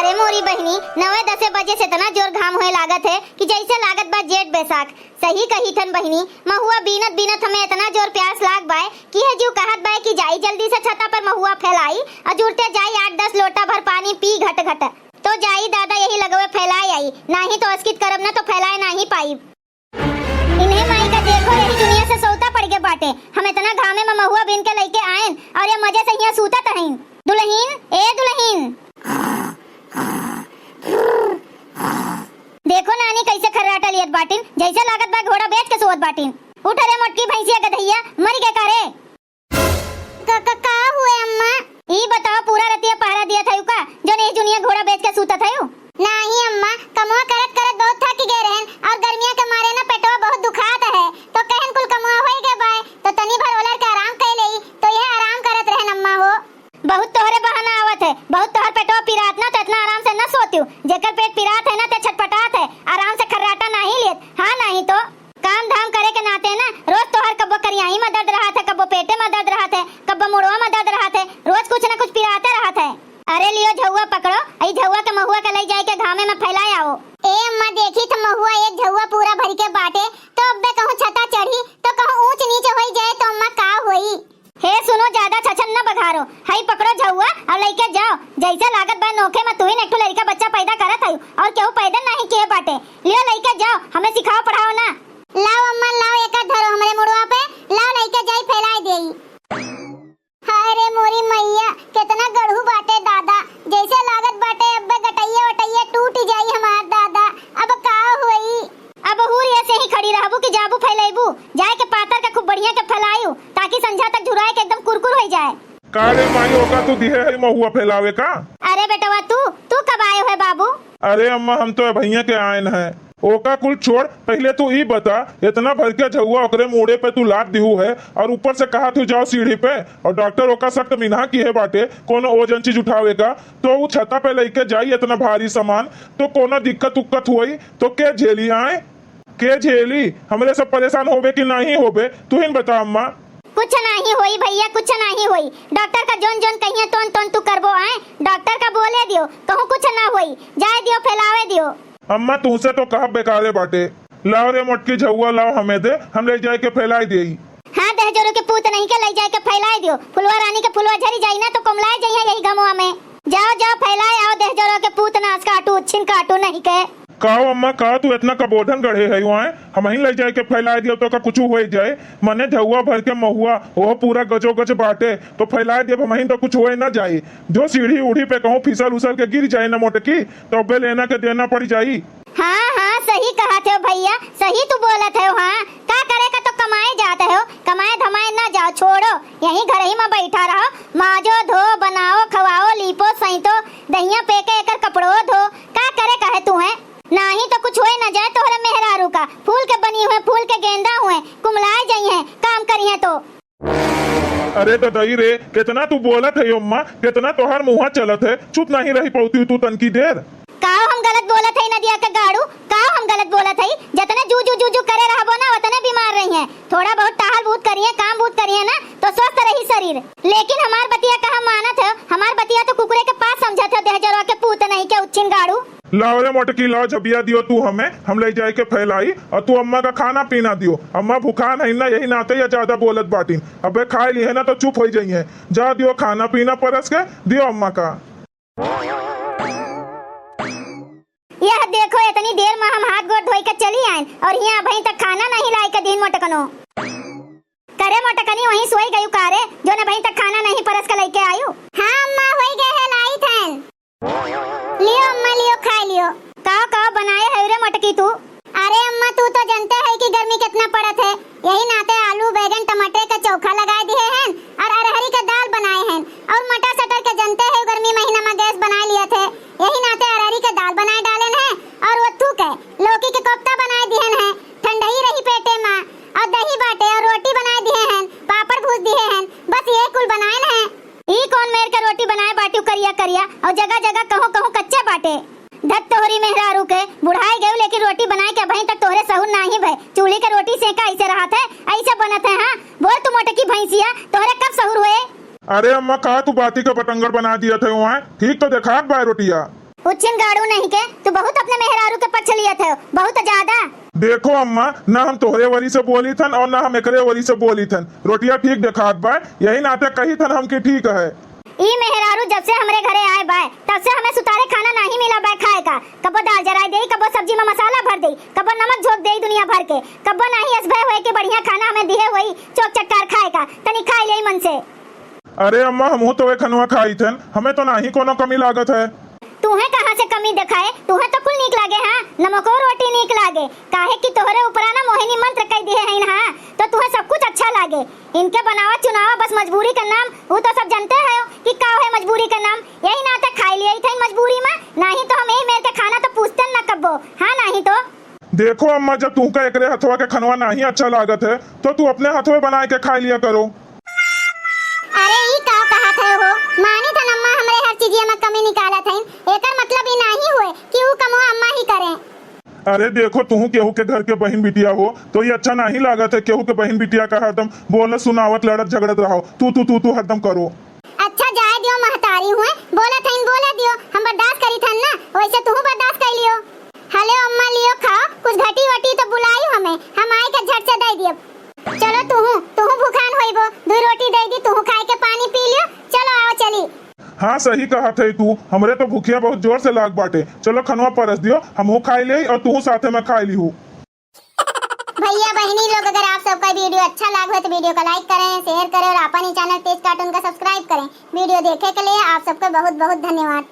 अरे मोरी बहनी 9-10 बजे से इतना जोर घाम होए लागत है कि जैसे लागत बा जेठ बैसाख। सही कही थन बहनी, महुआ बीनत बीनत हमें इतना जोर प्यास लाग बाय कि है जीव कहत बाय कि जाई जल्दी से छता पर महुआ फैलाई और जुड़ते जाई 8-10 लोटा भर पानी पी घट घट। तो जाई दादा यही लगवे फैलाई आई, नहीं तो अस्कित करब ना तो फैलाए नहीं पाई। इन्हें माई का देखो यही दुनिया से सौता पड़ के बाटे। हम इतना घामे में महुआ बीन के लेके आएन और ये मजे से यहाँ सूतत हईन। दुल्हीन ए दुल्हीन देखो नानी कैसे खर्राटा लियत बाटिन, जैसे लागत बा घोड़ा बेच के सोवत बाटिन। उठ रे मोटकी भैंसिया गधैया, मर गए का रे? का हुए अम्मा? ई बताओ पूरा रतिया पहरा दिया था का जो नहीं दुनिया घोड़ा बेच के सूता था? नहीं अम्मा, कमवा करत करत बहुत थक गए रहन और गर्मिया के मारे ना पेटवा बहुत दुखाता है तो कहन कुल कमवा होई गए बाय तो तनी भर ओलर के आराम कर लेई तो यह आराम करत रहन अम्मा हो। बहुत तोहरे बहाना आवत है, बहुत तोहर पेटवा पिरात ना तो इतना आराम से न सोती हूँ। जेकर पेट पिरात है ना ते छटपटात है, आराम से खर्राटा नहीं लेत। हाँ नहीं तो काम धाम करे के नाते ना रोज तोहर कब्बो करियाई में दर्द रहा था, कब्बो पेटे में दर्द रहा था, कब्बो मुड़वा में दर्द रहा था, रोज कुछ न कुछ पिराते रहा था। अरे लियो झुआ पकड़ो, आई झुआ के महुआ के ले जाए के घामे में फैलाए आओ। ए अम्मा देखी तो महुआ एक झुआ पूरा भर के बाटे तो अब्बे कहूं छता चढ़ी तो कहूं ऊंच नीचे होई जाए तो अम्मा का होई? हे सुनो ज्यादा छछन न बघारो, हई पकड़ो झुआ और लेके जाओ। जैसे लागत बा नोखे में तू ही एक लड़का बच्चा पैदा करत हई और केहू पैदा नहीं किए बाटे। लियो लेके जाओ, हमें सिखाओ पढ़ाओ ना। लाओ अम्मा लाओ, एक धरो हमरे मुड़वा पे, लाओ लेके जाई फैलाए देई। हाय रे मोरी मैया कितना गढ़ू बाटे दादा, जैसे लागत बाटे अब्बे गटैया वटैया टूट जाई हमार दादा। अब का होई? अब हुरिया से ही खड़ी रहबू कि जाबू फैलाइबू? जाए के पातर का खूब बढ़िया के फैलायू ताकि संझा तक झुराए के एकदम कुरकुर हो जाए। काले माई होगा तू दिहे है महुआ फैलावे का? अरे बेटवा तू कब आए हो बाबू? अरे अम्मा हम तो भैया के आयन है। ओका कुल छोड़, पहले तू ई बता इतना भर के झुआ ओकरे मुड़े पे तू लाद दिहू है और ऊपर से कहा तू जाओ सीढ़ी पे और डॉक्टर ओका सख्त मिन्हा की है बाटे कोनो ओजन चीज उठावे का तो वो छता पे लेके जाई इतना भारी सामान तो कोनो दिक्कत उक्कत हुई तो के झेली आए? के झेली? हमरे सब परेशान होबे कि नहीं होबे तू ही बता अम्मा। कुछ नहीं होई भैया, कुछ नहीं होई। डॉक्टर का जोन जोन कहिए तोन तोन तू करबो आए। डॉक्टर का बोले दियो कहूं कुछ ना होई, जाए दियो फैलावे दियो। अम्मा तुमसे तो कहा बेकारे बाटे। लाओ रे मोटकी झुआ लाओ, हमें दे, हम ले जाए के फैलाई देई। हाँ दहजोरो के पूत नहीं के ले जाए के फैलाए दियो। फुलवा रानी के फुलवा झरी जाई ना तो कमलाए जाइए यही गमवा में। जाओ जाओ फैलाए आओ, दहजोरो के पूत नाच काटू छिन काटू नहीं के। काओ अम्मा का तू इतना कबोधन गढ़े है वहाँ हम ही ले जाए के फैलाए दियो तो का कुछ हो जाए? मने झुआ भर के महुआ वो पूरा गजो गज बाटे तो फैलाए दियो हम ही तो कुछ हो ना जाए। जो सीढ़ी उड़ी पे कहूँ फिसल उसल के गिर जाए ना मोटकी तो बे लेना के देना पड़ जाई। हाँ हाँ सही कहा थे भैया, सही तू बोला थे। हाँ क्या करेगा तो कमाए जाते हो, कमाए धमाए ना जाओ, छोड़ो यहीं घर ही में बैठा रहो। माजो धो बनाओ खवाओ लीपो सैतो दहिया पे के एकर कपड़ो धो, क्या करे कहे तू है? नहीं तो कुछ होए न जाए तोहरे मेहरारू का फूल के बनी हुए फूल के गेंदा हुए कुमलाए जाई है काम करी है तो। अरे तो दई रे कितना तू बोलत है अम्मा, कितना तोहर मुँह चलत है, चुप नहीं रही पौती तू तनकी देर। काओ हम गलत बोलत है नदिया का गाड़ू? काओ हम गलत बोलत है? जतने जू करे रहबो ना उतने बीमार रही हैं। थोड़ा बहुत टहल बूत करिए काम बूत करिए ना तो स्वस्थ रही शरीर। लेकिन हमार बतिया कहा मानत है? हमार बतिया तो कुकुरे के पास समझत है, दहजरवा के पूत नहीं के उच्चिन गाड़ू। लाओ रे मोटकी लाओ, जबिया दियो तू हमें, हम ले जाए के फैलाई और तू अम्मा का खाना पीना दियो। अम्मा भूखा नहीं ना यही नाते या ज्यादा बोलत बाटी। अबे खाए ली है ना तो चुप हो जाइए। जा दियो खाना पीना परस के दियो अम्मा का। यह देखो इतनी देर में हम हाथ गोड़ धोई के चली आए और यहाँ अभी तक खाना नहीं लाई के दिन मोटकनो करे मोटकनी वहीं सोई गयु कारे जो न अभी तक खाना नहीं परस के लेके आयु। हाँ अम्मा होई गए है लाई थन। लियो अम्मा लियो खा लियो। काओ बनाए है रे मोटकी तू? अरे अम्मा तू तो जानते है कि गर्मी कितना पड़त है, यही नाते आलू बैगन टमाटर का चोखा लगा दिए हैं और अरहरी का दाल बनाए हैं और मटर सटर के जानते है गर्मी महीना में गैस बना लिए थे, यही नाते अरहरी का दाल बनाए डाले हैं और वो थूक है लौकी के कोफ्ता बनाए दिए हैं, ठंडई रही पेटे में और दही बाटे और रोटी बनाए दिए हैं, पापड़ भूज दिए हैं, बस ये कुल बनाए हैं। ई कौन मेर का रोटी बनाए बाटू करिया और जगह जगह कहूँ कच्चे बाटे। धत तोहरी मेहरारू के बुढ़ाई गए लेकिन रोटी बनाए के अभी तक तोहरे सहूर नहीं भय। चूल्ही के रोटी सेका ऐसे रहा थे ऐसे बनत है। हाँ बोल तू मोटकी भैंसिया तोहरे कब सहूर हुए? अरे अम्मा कहा तू बाती का पतंगर बना दिया थे वहाँ, ठीक तो देखा बा रोटिया। उच्चिन गाड़ू नहीं के तू बहुत अपने मेहरारू के पक्ष लिया थे, बहुत ज्यादा। देखो अम्मा, ना हम तोहरे वरी से बोली थन और ना हम एकरे वरी से बोली थन। रोटियां ठीक देखात बा, यही नाते कही थन हम की ठीक है। ई मेहरारू जब से हमरे घरे आए बाय तब से हमें सुतारे खाना नहीं मिला बाय खाए का। कबो दाल जराई दे, कबो सब्जी में मसाला भर दे, कबो नमक झोंक दे दुनिया भर के, कबो नहीं असभय होए के बढ़िया खाना हमें दिए हुई चौक चटकार खाए का। तनी खाई ले मन से। अरे अम्मा, हमहू तो वे खनवा खाई थन, हमें तो नहीं कोनो कमी लागत है। तुम्हें कहाँ से कमी दिखाए? तुम्हें तो कुल नीक लागे। हाँ, नमको रोटी नीक लागे, काहे कि तोहरे ऊपराना मोहिनी मंत्र कह दिए हैं। हाँ, तो तुम्हें सब कुछ अच्छा लागे। इनके बनावा चुनावा बस मजबूरी का नाम, वो तो सब जानते हैं कि का है मजबूरी का नाम। यही नाते खाई लिए थे मजबूरी में, नहीं तो हम यही मेरे के खाना तो पूछते न कब्बो। हाँ, नहीं तो देखो अम्मा, जब तुमका एकरे हथवा के खनवा नहीं अच्छा लागत है तो तू अपने हथवे बनाए के खा लिया करो। अरे ई का कहा थे हो? मानी था अम्मा हमरे हर चीजिया में कमी निकाला था। एकर मतलब ई नहीं हुए कि वो कमो अम्मा ही करें। अरे देखो, तू केहू के घर के बहन बिटिया हो तो ये अच्छा नहीं लागत है। केहू के बहन बिटिया का हरदम बोलत सुनावत लड़त झगड़त रहो। तू हरदम करो। अच्छा जाए दियो, महतारी हुए बोले थे बोले दियो, हम बर्दाश्त करी थन ना, वैसे तू बर्दाश्त कर लियो। हेलो अम्मा, लियो खाओ, कुछ घटी वटी तो बुलाई हमें, हम आई के झट से दे दियो। चलो तू भूखान होइबो, दो रोटी दे दी, तू खाए के पानी पी लियो। चलो आओ चली। हाँ सही कहा थे तू, हमरे तो भूखिया बहुत जोर से लाग बाटे। चलो खनवा परस दियो, हमहू खाई ले और तू साथे में खाई ली हूँ। भैया बहनी लोग, अगर आप सबका वीडियो अच्छा लगा तो वीडियो को लाइक करें, शेयर करें और अपनी चैनल तेज कार्टून का सब्सक्राइब करें। वीडियो देखे के लिए आप सबको बहुत बहुत धन्यवाद।